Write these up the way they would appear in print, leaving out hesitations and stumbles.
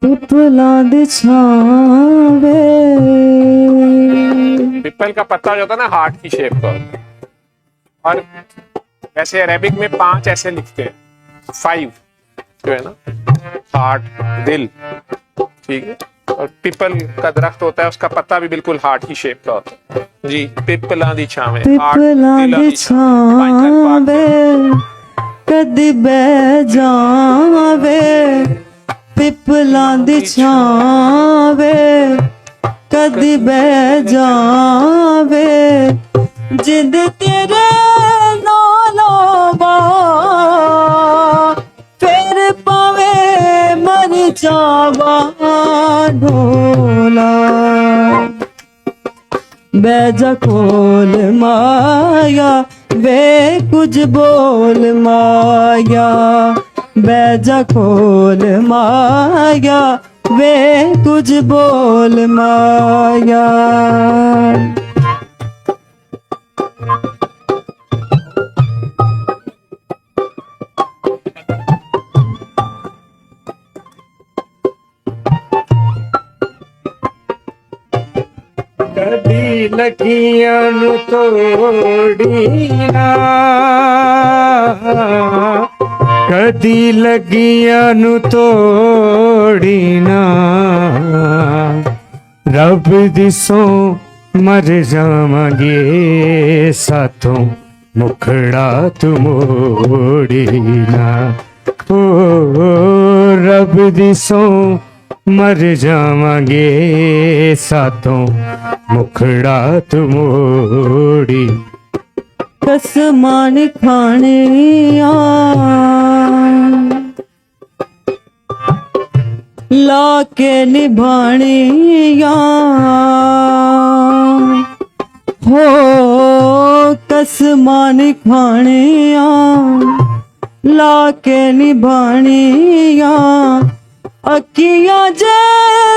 पिपला दी छावे। पिपल का पत्ता जो होता है ना हार्ट की शेप का होता है, और वैसे अरेबिक में 5 ऐसे लिखते हैं, 5 जो है ना, हार्ट, दिल, ठीक है। और पिपल का दरख्त होता है, उसका पत्ता भी बिल्कुल हार्ट की शेप का होता है जी। पिपला दी छावे, पिपला दी छावे कदी बह जावे। पिपला दी छावे कदी बह जावे। जिद तेरे नालों फिर पावे मर जावा ढोला। बैजा कोल माया वे कुछ बोल माया। बैजा कोल माया वे कुछ बोल माया। कदी लगियां नु तोड़ी ना, कदी लगियां नु तोड़ी ना। रब दिसों मर जावांगे साथों मुखड़ा तू मोड़ी ना। ओ रब दिसों मर जावांगे साथों मुखड़ा तू मोड़ी। कसमान खानिया लाके निभानिया हो। कसमान खानिया लाके निभानिया। अखियां जे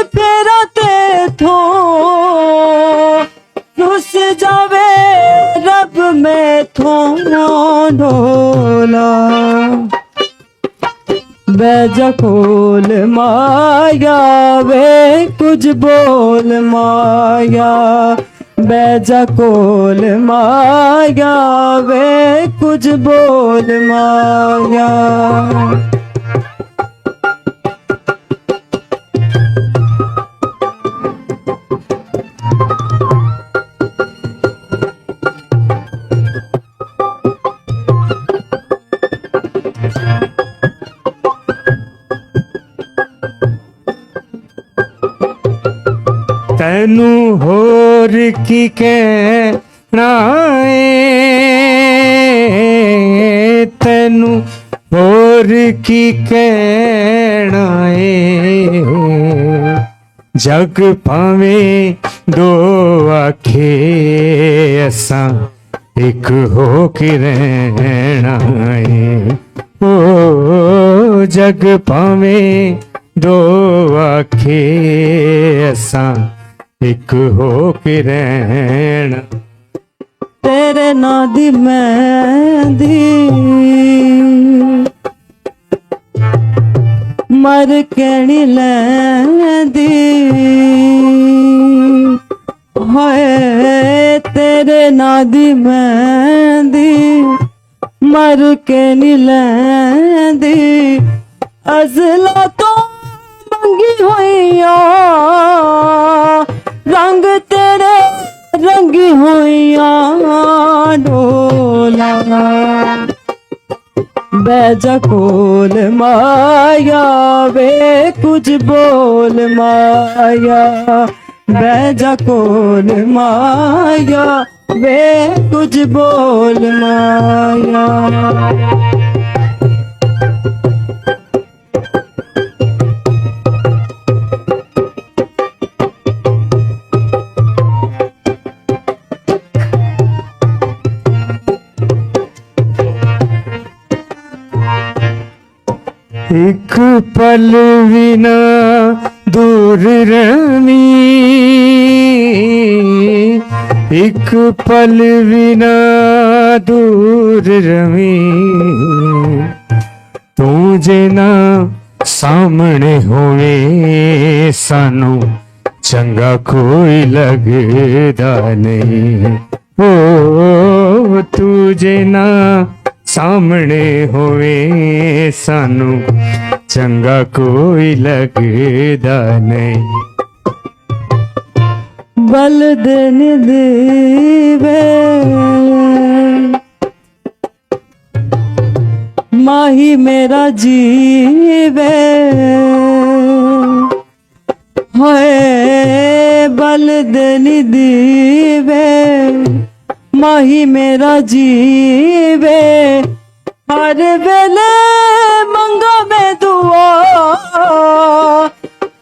फेरा ते थो रुस जावे रब में थो ढोला। बैजा खोल माया वे कुछ बोल माया। बैजा कोल माया वे कुछ बोल माया। तैनू होर की कहना है। तैनू होर की कहना है। जग भावें दो आखे असां एक हो के रहना है। ओ जग भावें दो आखे असां एक हो के रहना। तेरे नादी मेहंदी मर कहनी लैंदी। हाय तेरे नादी मेहंदी मर कहनी लैंदी। अज़ला तो मंगी होइया रंग तेरे रंगी होइया ढोला। बैजा कोल माया वे कुछ बोल माया। बैजा कोल माया वे कुछ बोल माया। एक पल बिना दूर रमी। एक पल बिना दूर रमी। तू जे ना ਸਾਹਮਣੇ ਹੋਵੇ ਸਾਨੂੰ ਚੰਗਾ ਕੋਈ ਲੱਗਦਾ ਨਹੀਂ। ਓ ਤੂੰ ਜੇ ਨਾ ਸਾਹਮਣੇ ਹੋਵੇ ਸਾਨੂੰ ਚੰਗਾ ਕੋਈ ਲੱਗਦਾ ਨਹੀਂ। ਬਲਦਨ ਦੇਵੇ ਮਾਹੀ ਮੇਰਾ ਜੀਵੇ ਹੋਏ ਬਲਦਨ ਦੇਵੇ ਮਾਹੀ ਮੇਰਾ ਜੀਵੇ ਹਰ ਵੇਲੇ ਮੰਗਾ ਮੈਂ ਦੁਆ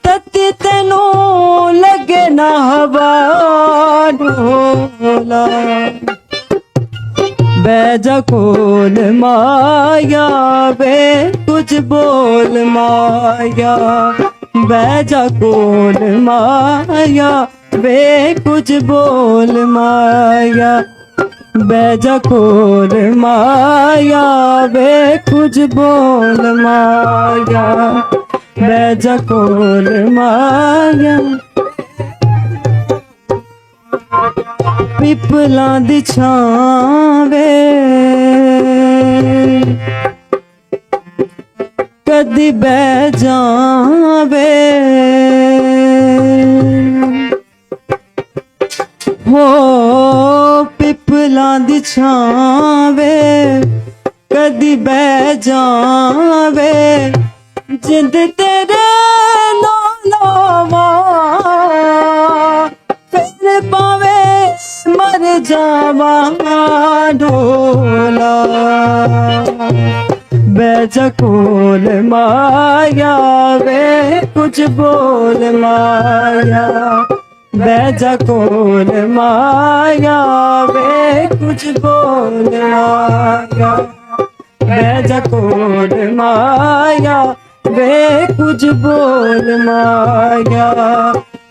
ਤਤੀ ਤੈਨੂੰ ਲੱਗੇ ਨਾ ਹਵਾ ਢੋਲਾ ਬਹਿ ਜਾ ਕੋਲ ਮਾਇਆ ਵੇ ਕੁਝ ਬੋਲ ਮਾਇਆ ਬਹਿ ਜਾ ਕੋਲ ਮਾਇਆ ਵੇ ਕੁਝ ਬੋਲ ਮਾਇਆ ਬਹਿ ਜਾ ਕੋਲ ਮਾਇਆ ਵੇ ਕੁਝ ਬੋਲ ਮਾਇਆ ਬਹਿ ਜਾ ਕੋਲ ਮਾਇਆ ਪਿਪਲਾਂ ਦੀ ਛਾਂ ਵੇ ਕਦੀ ਬਹਿ ਜਾਵੇ ਹੋ ਪਿਪਲਾਂ ਦੀ ਛਾਂ ਵੇ ਕਦੀ ਬਹਿ ਜਾਵੇ ਜਿੰਦ ਤੇਰੇ ਨਾਲ ਲਾਵਾਂ ਫਿਰ ਪਾਵੇ ਮਰ ਜਾਵਾਂ ਢੋਲਾ ਬਹਿ ਜਾ ਕੋਲ ਮਾਇਆ ਵੇ ਕੁਝ ਬੋਲ ਮਾਇਆ ਬਹਿ ਜਾ ਕੋਲ ਮਾਇਆ ਵੇ ਕੁਝ ਬੋਲ ਮਾਇਆ ਬਹਿ ਜਾ ਕੋਲ ਮਾਇਆ ਵੇ ਕੁਝ ਬੋਲ ਮਾਇਆ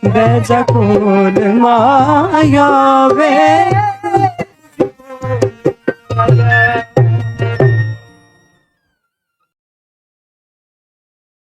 ਬਹਿ ਜਾ ਕੋਲ ਮਾਇਆ ਵੇ